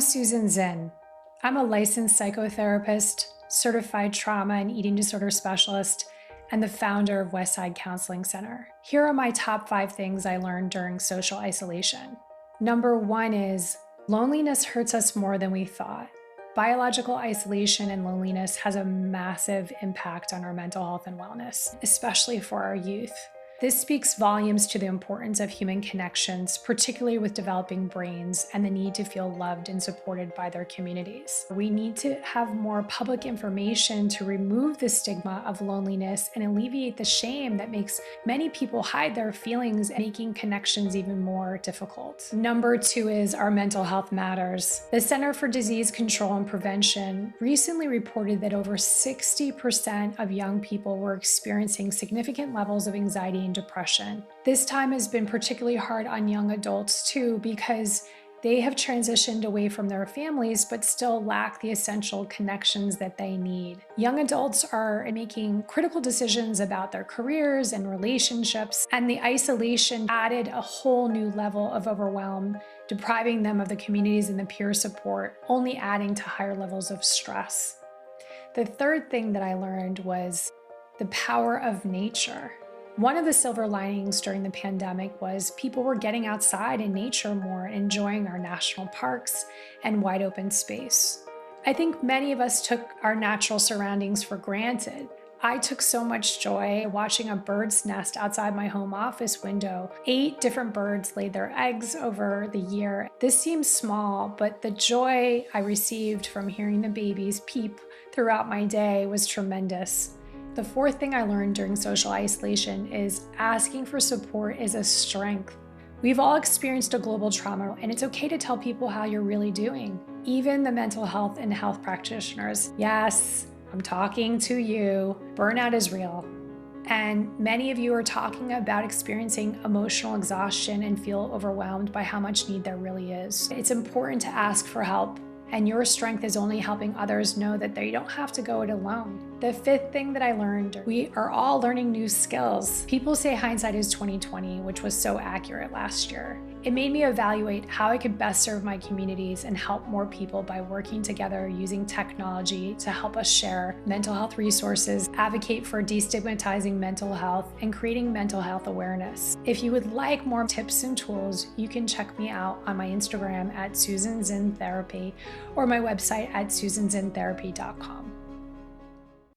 I'm Susan Zinn. I'm a licensed psychotherapist, certified trauma and eating disorder specialist, and the founder of Westside Counseling Center. Here are my top 5 things I learned during social isolation. Number 1 is loneliness hurts us more than we thought. Biological isolation and loneliness has a massive impact on our mental health and wellness, especially for our youth. This speaks volumes to the importance of human connections, particularly with developing brains, and the need to feel loved and supported by their communities. We need to have more public information to remove the stigma of loneliness and alleviate the shame that makes many people hide their feelings, making connections even more difficult. Number 2 is our mental health matters. The Center for Disease Control and Prevention recently reported that over 60% of young people were experiencing significant levels of anxiety and depression. This time has been particularly hard on young adults too, because they have transitioned away from their families but still lack the essential connections that they need. Young adults are making critical decisions about their careers and relationships, and the isolation added a whole new level of overwhelm, depriving them of the communities and the peer support, only adding to higher levels of stress. The third thing that I learned was the power of nature. One of the silver linings during the pandemic was people were getting outside in nature more, enjoying our national parks and wide open space. I think many of us took our natural surroundings for granted. I took so much joy watching a bird's nest outside my home office window. 8 different birds laid their eggs over the year. This seems small, but the joy I received from hearing the babies peep throughout my day was tremendous. The fourth thing I learned during social isolation is asking for support is a strength. We've all experienced a global trauma, and it's okay to tell people how you're really doing. Even the mental health and health practitioners. Yes, I'm talking to you. Burnout is real. And many of you are talking about experiencing emotional exhaustion and feel overwhelmed by how much need there really is. It's important to ask for help. And your strength is only helping others know that they don't have to go it alone. The fifth thing that I learned, we are all learning new skills. People say hindsight is 2020, which was so accurate last year. It made me evaluate how I could best serve my communities and help more people by working together using technology to help us share mental health resources, advocate for destigmatizing mental health, and creating mental health awareness. If you would like more tips and tools, you can check me out on my Instagram at Susan Zinn Therapy or my website at susanzinntherapy.com.